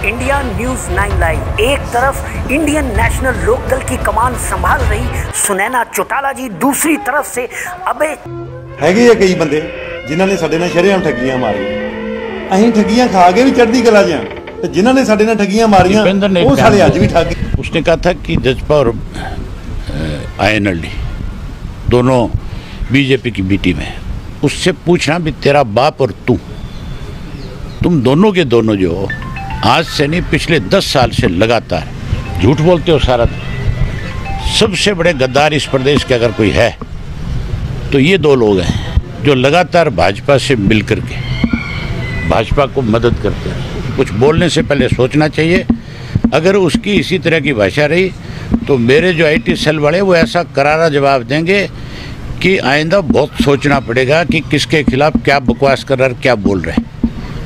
India news 9 live. एक तरफ Indian national Lokdal की कमान संभाल रही सुनैना चौटाला जी, दूसरी तरफ से अबे हैगे आ कई बंदे जिन्हां ने साडे नाल शरेआम ठगियां मारियां। अहीं ठगियां खा के भी चढ़दी कला च हां, ते जिन्हां ने साडे नाल ठगियां मारियां वो साले अज भी ठग। उसने कहा था कि जजपा और INLD दोनों बीजेपी की बी टीम है, उससे पूछना भी तेरा बाप और तुम दोनों के दोनों जो हो, आज से नहीं पिछले 10 साल से लगातार झूठ बोलते हो सारा। सबसे बड़े गद्दार इस प्रदेश के अगर कोई है तो ये दो लोग हैं जो लगातार भाजपा से मिलकर के भाजपा को मदद करते हैं। कुछ बोलने से पहले सोचना चाहिए। अगर उसकी इसी तरह की भाषा रही तो मेरे जो IT सेल वाले वो ऐसा करारा जवाब देंगे कि आइंदा बहुत सोचना पड़ेगा कि किसके खिलाफ क्या बकवास कर रहा है, क्या बोल रहे हैं।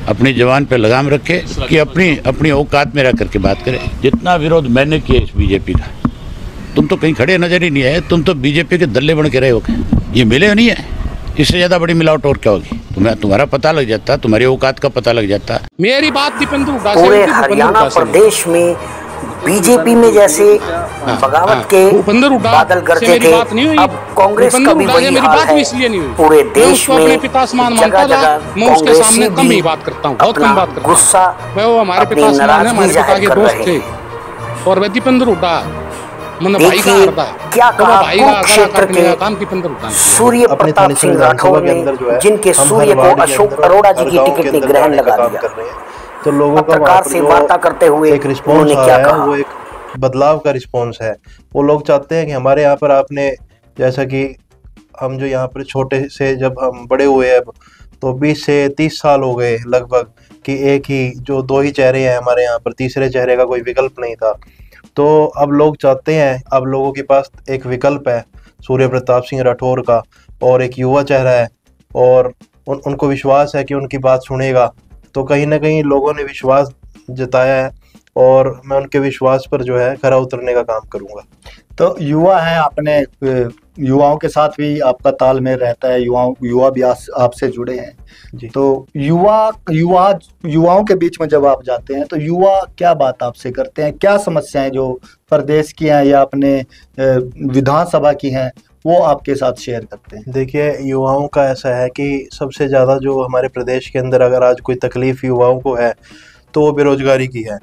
अपनी जवान पे लगाम रखे कि अपनी औकात में रह करके बात करें। जितना विरोध मैंने किया इस बीजेपी का, तुम तो कहीं खड़े नजर ही नहीं आए। तुम तो बीजेपी के दल्ले बन के रहे हो। ये मिले नहीं है, इससे ज़्यादा बड़ी मिलावट और क्या होगी? तुम्हारा पता लग जाता, तुम्हारी औकात का पता लग जाता। मेरी बात दीपेंद्र हुड्डा से, पूरे हरियाणा प्रदेश में बीजेपी में जैसे बगावत के बादल गरजे थे, अब कांग्रेस का भी वही हाल है। पूरे देश में जगह जगह मैं उसके सामने कम ही बात करता हूँ, बहुत कम बात करता हूँ। गुस्सा, वो हमारे पिता समान है, हमारे पिता के दोस्त थे। और वह दीपेंद्र हुड्डा मैंने भाई का करता है, क्या कहा भाई का क्षेत्र के काम दीपेंद्र हुड्डा। सूर्य प्रताप सिंह राठौर ने, जिनके सूर्य को अशोक अरोड़ा जी की टिकट ने ग्रहण लगा दिया, तो लोगों का पत्रकार से वार्ता करते हुए एक रिस्पॉन्स क्या कहा? वो एक बदलाव का रिस्पॉन्स है। वो लोग चाहते हैं कि हमारे यहाँ पर आपने, जैसा कि हम जो यहाँ पर छोटे से जब हम बड़े हुए अब तो 20 से 30 साल हो गए लगभग, कि एक ही जो दो ही चेहरे हैं हमारे यहाँ पर, तीसरे चेहरे का कोई विकल्प नहीं था। तो अब लोग चाहते हैं, अब लोगों के पास एक विकल्प है सूर्य प्रताप सिंह राठौर का, और एक युवा चेहरा है, और उनको विश्वास है कि उनकी बात सुनेगा। तो कहीं ना कहीं लोगों ने विश्वास जताया है और मैं उनके विश्वास पर जो है खरा उतरने का काम करूंगा। तो युवा है, अपने युवाओं के साथ भी आपका तालमेल रहता है, युवा भी आपसे जुड़े हैं जी। तो युवाओं के बीच में जब आप जाते हैं तो युवा क्या बात आपसे करते हैं, क्या समस्याएं जो प्रदेश की हैं या अपने विधानसभा की हैं वो आपके साथ शेयर करते हैं? देखिए, युवाओं का ऐसा है कि सबसे ज़्यादा जो हमारे प्रदेश के अंदर अगर आज कोई तकलीफ़ युवाओं को है तो वो बेरोज़गारी की है।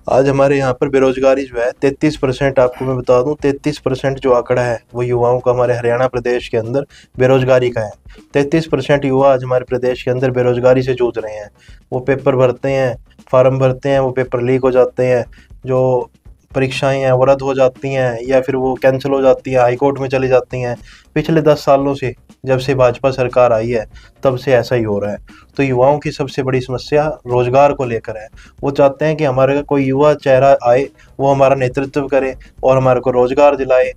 आज हमारे यहाँ पर बेरोज़गारी जो है 33%, आपको मैं बता दूँ 33% जो आंकड़ा है वो युवाओं का हमारे हरियाणा प्रदेश के अंदर बेरोज़गारी का है। 33% युवा आज हमारे प्रदेश के अंदर बेरोज़गारी से जूझ रहे हैं। वो पेपर भरते हैं, फार्म भरते हैं, वो पेपर लीक हो जाते हैं, जो परीक्षाएं हैं वो रद्द हो जाती हैं या फिर वो कैंसिल हो जाती हैं, हाई कोर्ट में चली जाती हैं। पिछले 10 सालों से जब से भाजपा सरकार आई है तब से ऐसा ही हो रहा है। तो युवाओं की सबसे बड़ी समस्या रोजगार को लेकर है। वो चाहते हैं कि हमारे कोई युवा चेहरा आए, वो हमारा नेतृत्व करे और हमारे को रोजगार दिलाए।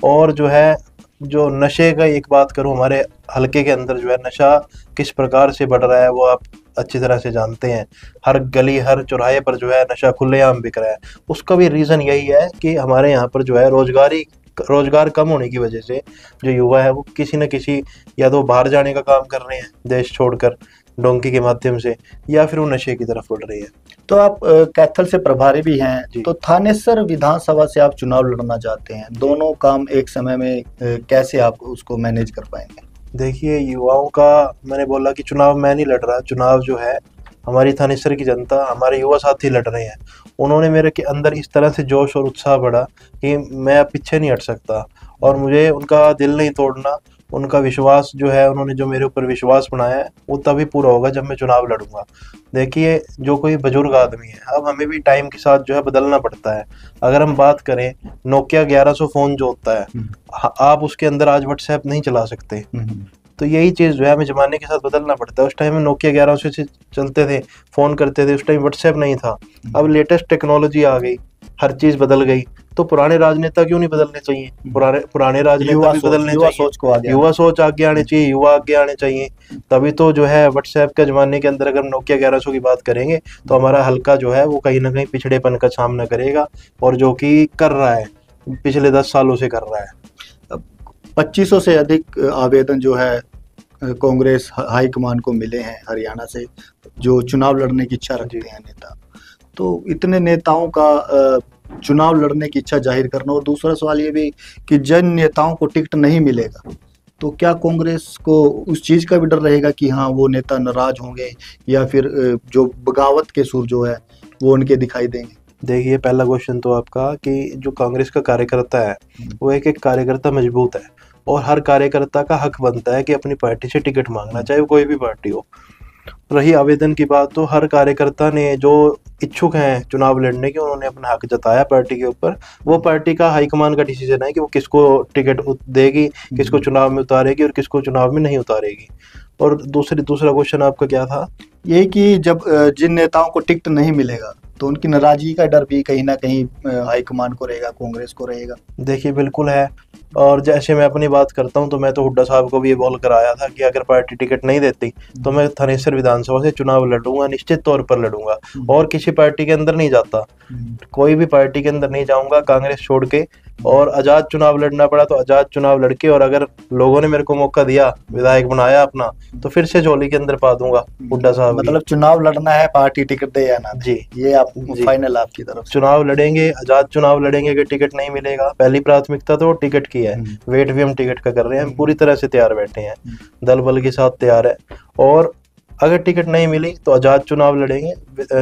और जो है, जो नशे का एक बात करूं, हमारे हलके के अंदर जो है नशा किस प्रकार से बढ़ रहा है वो आप अच्छी तरह से जानते हैं। हर गली, हर चौराहे पर जो है नशा खुलेआम बिक रहा है। उसका भी रीज़न यही है कि हमारे यहाँ पर जो है रोजगार कम होने की वजह से जो युवा है वो किसी न किसी, या तो बाहर जाने का काम कर रहे हैं देश छोड़कर डोंकी के माध्यम से, या फिर वो नशे की तरफ बढ़ रही है। तो आप कैथल से प्रभारी भी हैं, तो थानेसर विधानसभा से आप चुनाव लड़ना चाहते हैं, दोनों काम एक समय में कैसे आप उसको मैनेज कर पाएंगे? देखिए, युवाओं का, मैंने बोला कि चुनाव मैं नहीं लड़ रहा, चुनाव जो है हमारी थानेसर की जनता, हमारे युवा साथी लड़ रहे हैं। उन्होंने मेरे के अंदर इस तरह से जोश और उत्साह बढ़ा कि मैं पीछे नहीं हट सकता, और मुझे उनका दिल नहीं तोड़ना। उनका विश्वास जो है, उन्होंने जो मेरे ऊपर विश्वास बनाया है वो तभी पूरा होगा जब मैं चुनाव लड़ूंगा। देखिए, जो कोई बुजुर्ग आदमी है, अब हमें भी टाइम के साथ जो है बदलना पड़ता है। अगर हम बात करें नोकिया 1100 फ़ोन जो होता है, आप उसके अंदर आज व्हाट्सएप नहीं चला सकते। तो यही चीज़ जो है हमें ज़माने के साथ बदलना पड़ता है। उस टाइम में नोकिया 1100 से चलते थे, फ़ोन करते थे, उस टाइम व्हाट्सएप नहीं था। अब लेटेस्ट टेक्नोलॉजी आ गई, हर चीज़ बदल गई। तो पुराने राजनेता क्यों नहीं बदलने चाहिए? पुराने राजनेता भी बदलने चाहिए, युवा सोच आगे आने चाहिए, युवा आगे आने चाहिए। तभी तो जो है व्हाट्सएप के ज़माने के अंदर अगर नोकिया 1100 की बात करेंगे तो हमारा हल्का जो है वो कहीं ना कहीं पिछड़ेपन का सामना करेगा, और जो कि कर रहा है, पिछले 10 सालों से कर रहा है। 2500 से अधिक आवेदन जो है कांग्रेस हाईकमान को मिले हैं हरियाणा से, जो चुनाव लड़ने की इच्छा रखते हैं नेता। तो इतने नेताओं का चुनाव लड़ने की इच्छा जाहिर करना, और दूसरा सवाल ये भी कि जिन नेताओं को टिकट नहीं मिलेगा तो क्या कांग्रेस को उस चीज का भी डर रहेगा कि हाँ वो नेता नाराज होंगे या फिर जो बगावत के सुर जो है वो उनके दिखाई देंगे? देखिए, पहला क्वेश्चन तो आपका कि जो कांग्रेस का कार्यकर्ता है वो एक एक कार्यकर्ता मजबूत है, और हर कार्यकर्ता का हक बनता है कि अपनी पार्टी से टिकट मांगना, चाहे वो कोई भी पार्टी हो। रही आवेदन की बात, तो हर कार्यकर्ता ने जो इच्छुक हैं चुनाव लड़ने के, उन्होंने अपना हक जताया पार्टी के ऊपर। वो पार्टी का हाईकमान का डिसीजन है कि वो किसको टिकट देगी, किसको चुनाव में उतारेगी और किसको चुनाव में नहीं उतारेगी। और दूसरा क्वेश्चन आपका क्या था? ये कि जब जिन नेताओं को टिकट नहीं मिलेगा तो उनकी नाराजगी का डर भी कहीं ना कहीं हाईकमान को रहेगा, कांग्रेस को रहेगा। देखिए, बिल्कुल है। और जैसे मैं अपनी बात करता हूं, तो मैं तो हुड्डा साहब को भी ये बोल कर आया था कि अगर पार्टी टिकट नहीं देती तो मैं थानेसर विधानसभा से चुनाव लड़ूंगा, निश्चित तौर पर लड़ूंगा, और किसी पार्टी के अंदर नहीं जाता, कोई भी पार्टी के अंदर नहीं जाऊंगा कांग्रेस छोड़ के। और आजाद चुनाव लड़ना पड़ा तो आजाद चुनाव लड़के, और अगर लोगों ने मेरे को मौका दिया, विधायक बनाया अपना, तो फिर से झोली के अंदर पा दूंगा हुड्डा साहब। मतलब चुनाव लड़ना है, पार्टी टिकट दे या ना दे, जी, ये आप फाइनल आपकी तरफ से? चुनाव लड़ेंगे, आजाद चुनाव लड़ेंगे। अगर टिकट नहीं मिलेगा, पहली प्राथमिकता तो टिकट की है, वेट भी हम टिकट का कर रहे हैं, हम पूरी तरह से तैयार बैठे हैं, दल बल के साथ तैयार है। और अगर टिकट नहीं मिली तो आजाद चुनाव लड़ेंगे,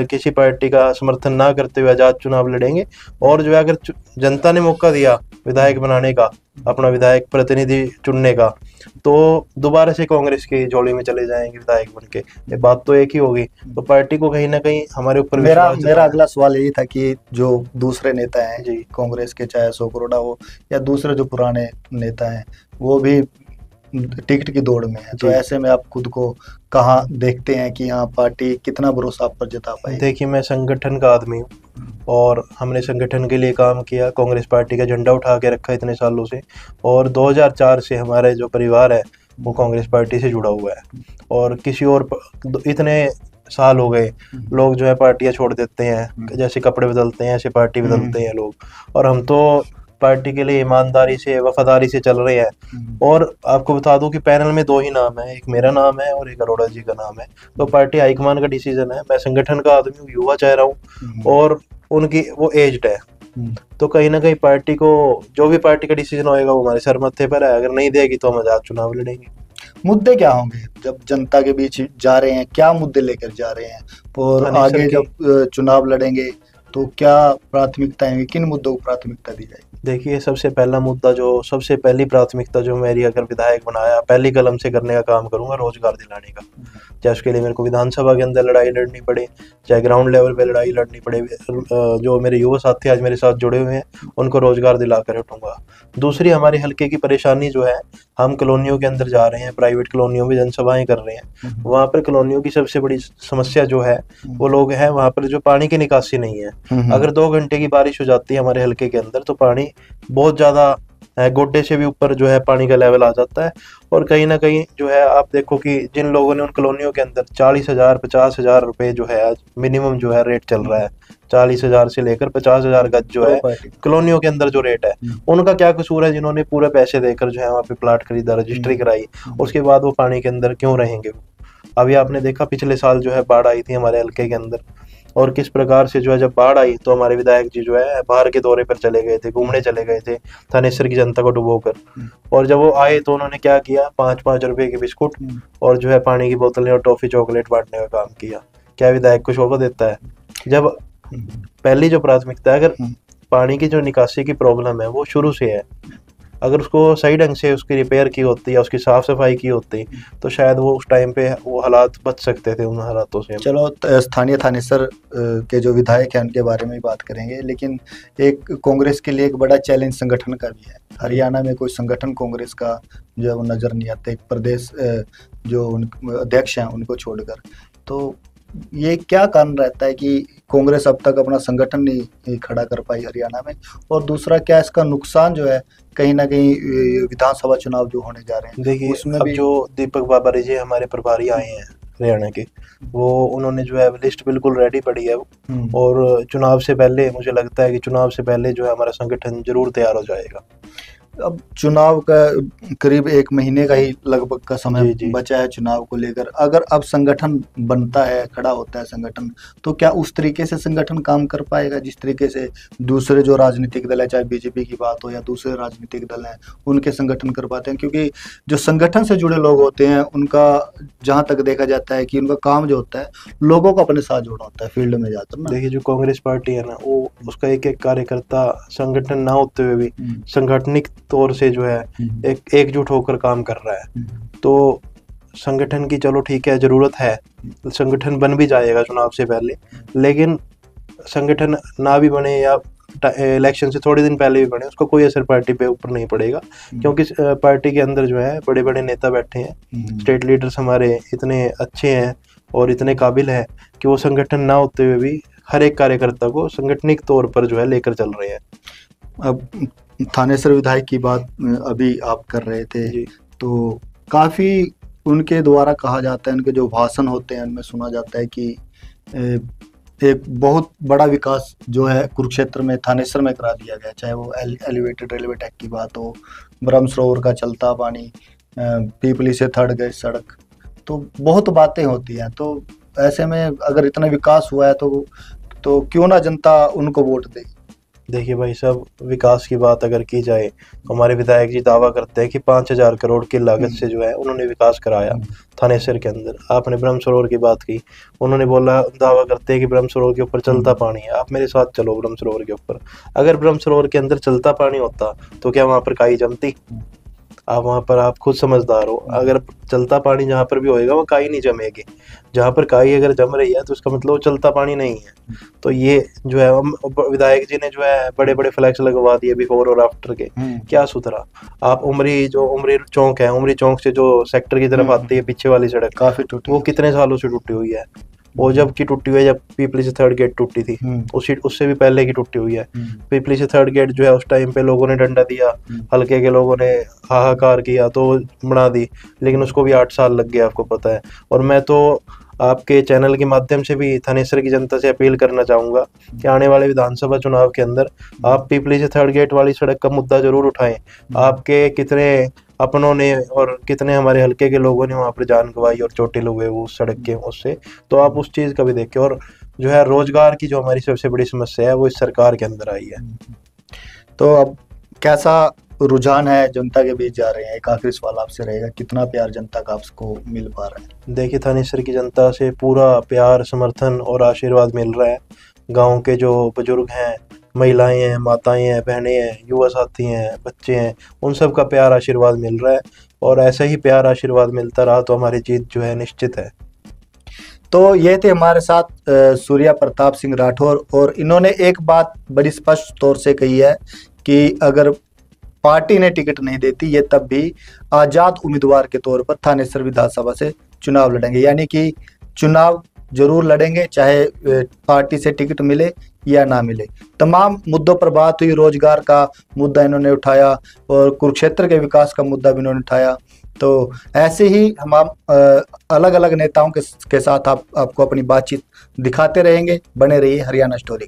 किसी पार्टी का समर्थन ना करते हुए आजाद चुनाव लड़ेंगे। और जो है, अगर जनता ने मौका दिया विधायक बनाने का, अपना विधायक प्रतिनिधि चुनने का, तो दोबारा से कांग्रेस की झोली में चले जाएंगे विधायक बन के। ये बात तो एक ही होगी। तो पार्टी को कहीं ना कहीं हमारे ऊपर मेरा अगला सवाल यही था कि जो दूसरे नेता हैं जी कांग्रेस के, चाहे अशोक अरोड़ा हो या दूसरे जो पुराने नेता हैं, वो भी टिकट की दौड़ में है, तो ऐसे में आप खुद को कहाँ देखते हैं कि यहाँ पार्टी कितना भरोसा आप पर जता पाएगी? देखिए, मैं संगठन का आदमी हूँ और हमने संगठन के लिए काम किया, कांग्रेस पार्टी का झंडा उठा के रखा इतने सालों से, और 2004 से हमारे जो परिवार है वो कांग्रेस पार्टी से जुड़ा हुआ है। और किसी और इतने साल हो गए, लोग जो है पार्टियां छोड़ देते हैं, जैसे कपड़े बदलते हैं ऐसे पार्टी बदलते हैं लोग, और हम तो पार्टी के लिए ईमानदारी से, वफादारी से चल रहे हैं। और आपको बता दूं कि पैनल में 2 ही नाम है, एक मेरा नाम है और एक अरोड़ा जी का नाम है। तो पार्टी हाईकमान का डिसीजन है, मैं संगठन का आदमी हूँ, युवा चेहरा हूँ, और उनकी वो एज्ड है। तो कहीं ना कहीं पार्टी को, जो भी पार्टी का डिसीजन होएगा वो हमारे सर मत्थे पर है। अगर नहीं देगी तो हम आजाद चुनाव लड़ेंगे। मुद्दे क्या होंगे जब जनता के बीच जा रहे हैं, क्या मुद्दे लेकर जा रहे हैं, और आगे जब चुनाव लड़ेंगे तो क्या प्राथमिकताएं, किन मुद्दों को प्राथमिकता दी जाएगी? देखिए, सबसे पहला मुद्दा, जो सबसे पहली प्राथमिकता जो मेरी, अगर विधायक बनाया, पहली कलम से करने का काम करूंगा रोजगार दिलाने का। चाहे उसके लिए मेरे को विधानसभा के अंदर लड़ाई लड़नी पड़े, चाहे ग्राउंड लेवल पे लड़ाई लड़नी पड़े, जो मेरे युवा साथी आज मेरे साथ जुड़े हुए हैं उनको रोजगार दिला कर उठूंगा। दूसरी, हमारे हल्के की परेशानी जो है, हम कॉलोनियों के अंदर जा रहे हैं, प्राइवेट कॉलोनियों में जनसभाएं कर रहे हैं, वहाँ पर कॉलोनियों की सबसे बड़ी समस्या जो है, वो लोग हैं वहाँ पर जो पानी की निकासी नहीं है। अगर 2 घंटे की बारिश हो जाती है हमारे हल्के के अंदर तो पानी बहुत ज्यादा, गोड्डे से भी ऊपर जो है पानी का लेवल आ जाता है। और कहीं ना कहीं जो है, आप देखो कि जिन लोगों ने उन कॉलोनियों के अंदर 40,000 50,000 रुपए जो है आज मिनिमम जो है रेट चल रहा है, 40,000 से लेकर 50,000 गज जो है कॉलोनियों के अंदर जो रेट है, उनका क्या कसूर है जिन्होंने पूरे पैसे देकर जो है वहाँ पे प्लाट खरीदा, रजिस्ट्री कराई, उसके बाद वो पानी के अंदर क्यों रहेंगे? अभी आपने देखा पिछले साल जो है बाढ़ आई थी हमारे हल्के के अंदर, और किस प्रकार से जो है जब बाढ़ आई तो हमारे विधायक जी जो है बाहर के दौरे पर चले गए थे, घूमने चले गए थे थानेसर की जनता को डुबोकर। और जब वो आए तो उन्होंने क्या किया, 5-5 रुपए के बिस्कुट और जो है पानी की बोतलें और टॉफी चॉकलेट बांटने का काम किया। क्या विधायक को शोभा देता है? जब पहली जो प्राथमिकता है, अगर पानी की जो निकासी की प्रॉब्लम है वो शुरू से है, अगर उसको सही ढंग से उसकी रिपेयर की होती या उसकी साफ सफाई की होती तो शायद वो उस टाइम पे वो हालात बच सकते थे उन हालातों से। चलो, स्थानीय थानेसर के जो विधायक हैं उनके बारे में ही बात करेंगे, लेकिन एक कांग्रेस के लिए एक बड़ा चैलेंज संगठन का भी है। हरियाणा में कोई संगठन कांग्रेस का जो नज़र नहीं आता, एक प्रदेश जो अध्यक्ष हैं उनको छोड़कर। तो ये क्या कारण रहता है कि कांग्रेस अब तक अपना संगठन नहीं खड़ा कर पाई हरियाणा में? और दूसरा, क्या इसका नुकसान जो है कहीं ना कहीं विधानसभा चुनाव जो होने जा रहे हैं? देखिए, उसमें भी जो दीपक बाबरी जी हमारे प्रभारी आए हैं हरियाणा के, वो उन्होंने जो है लिस्ट बिल्कुल रेडी पड़ी है, और चुनाव से पहले मुझे लगता है कि चुनाव से पहले जो है हमारा संगठन जरूर तैयार हो जाएगा। अब चुनाव का करीब 1 महीने का ही लगभग का समय जी। बचा है चुनाव को लेकर। अगर अब संगठन बनता है, खड़ा होता है संगठन, तो क्या उस तरीके से संगठन काम कर पाएगा जिस तरीके से दूसरे जो राजनीतिक दल है, चाहे बीजेपी की बात हो या दूसरे राजनीतिक दल हैं, उनके संगठन कर पाते हैं? क्योंकि जो संगठन से जुड़े लोग होते हैं उनका जहाँ तक देखा जाता है कि उनका काम जो होता है लोगों को अपने साथ जोड़ना होता है फील्ड में जाकर ना। देखिए, जो कांग्रेस पार्टी है ना, वो उसका एक एक कार्यकर्ता संगठन ना होते हुए भी संगठनिक तौर से जो है एकजुट होकर काम कर रहा है। तो संगठन की चलो ठीक है, जरूरत है, संगठन बन भी जाएगा चुनाव से पहले, लेकिन संगठन ना भी बने या इलेक्शन से थोड़े दिन पहले भी बने, उसका कोई असर पार्टी पे ऊपर नहीं पड़ेगा, क्योंकि पार्टी के अंदर जो है बड़े बड़े नेता बैठे हैं, स्टेट लीडर्स हमारे इतने अच्छे हैं और इतने काबिल हैं कि वो संगठन ना होते हुए भी हर एक कार्यकर्ता को संगठनिक तौर पर जो है लेकर चल रहे हैं। अब थानेसर विधायक की बात अभी आप कर रहे थे, तो काफ़ी उनके द्वारा कहा जाता है, उनके जो भाषण होते हैं उनमें सुना जाता है कि एक बहुत बड़ा विकास जो है कुरुक्षेत्र में, थानेसर में करा दिया गया, चाहे वो एलिवेटेड रेलवे ट्रैक की बात हो, ब्रह्म सरोवर का चलता पानी, पीपली से थड़गई सड़क, तो बहुत बातें होती हैं। तो ऐसे में अगर इतना विकास हुआ है तो क्यों ना जनता उनको वोट दे? देखिए भाई साहब, विकास की बात अगर की जाए तो हमारे विधायक जी दावा करते हैं कि 5,000 करोड़ की लागत से जो है उन्होंने विकास कराया थानेसर के अंदर। आपने ब्रह्म सरोवर की बात की, उन्होंने बोला, दावा करते हैं कि ब्रह्म सरोवर के ऊपर चलता पानी है। आप मेरे साथ चलो ब्रह्म सरोवर के ऊपर, अगर ब्रह्म सरोवर के अंदर चलता पानी होता तो क्या वहाँ पर काई जमती? आप वहाँ पर, आप खुद समझदार हो, अगर चलता पानी जहाँ पर भी होएगा वो काई नहीं जमेगी। जहाँ पर काई अगर जम रही है तो उसका मतलब वो चलता पानी नहीं है। तो ये जो है विधायक जी ने जो है बड़े बड़े फ्लैक्स लगवा दिए बिफोर और आफ्टर के, क्या सुधरा? आप उमरी चौक है, उमरी चौक से जो सेक्टर की तरफ आती है पीछे वाली सड़क, काफी टूटी, वो कितने सालों से टूटी हुई है। वो जब की टूटी हुई है, जब पीपली से थर्ड गेट टूटी थी, उससे भी पहले की टूटी हुई है। पीपली से थर्ड गेट जो है उस टाइम पे लोगों ने डंडा दिया, हल्के के लोगों ने हाहाकार किया तो बना दी, लेकिन उसको भी 8 साल लग गया, आपको पता है। और मैं तो आपके चैनल के माध्यम से भी थानेसर की जनता से अपील करना चाहूँगा कि आने वाले विधानसभा चुनाव के अंदर आप पीपली से थर्ड गेट वाली सड़क का मुद्दा जरूर उठाएं। आपके कितने अपनों ने और कितने हमारे हल्के के लोगों ने वहाँ पर जान गंवाई और चोटिल हुए वो सड़क के उससे, तो आप उस चीज़ का भी देखें। और जो है रोजगार की जो हमारी सबसे बड़ी समस्या है वो इस सरकार के अंदर आई है। तो अब कैसा रुझान है जनता के बीच जा रहे हैं? एक आखिरी सवाल आपसे रहेगा, कितना प्यार जनता का आपको मिल पा रहा है? देखिए, थानेसर की जनता से पूरा प्यार, समर्थन और आशीर्वाद मिल रहा है। गांव के जो बुजुर्ग हैं, महिलाएं हैं, माताएं हैं, बहनें हैं, युवा साथी हैं, बच्चे हैं, उन सब का प्यार आशीर्वाद मिल रहा है। और ऐसा ही प्यार आशीर्वाद मिलता रहा तो हमारी जीत जो है निश्चित है। तो ये थे हमारे साथ सूर्या प्रताप सिंह राठौर, और इन्होंने एक बात बड़ी स्पष्ट तौर से कही है कि अगर पार्टी ने टिकट नहीं देती, ये तब भी आजाद उम्मीदवार के तौर पर थानेसर विधानसभा से चुनाव लड़ेंगे। यानी कि चुनाव जरूर लड़ेंगे, चाहे पार्टी से टिकट मिले या ना मिले। तमाम मुद्दों पर बात हुई, रोजगार का मुद्दा इन्होंने उठाया और कुरुक्षेत्र के विकास का मुद्दा भी इन्होंने उठाया। तो ऐसे ही हम अलग अलग नेताओं के साथ आपको अपनी बातचीत दिखाते रहेंगे। बने रहिए हरियाणा स्टोरी।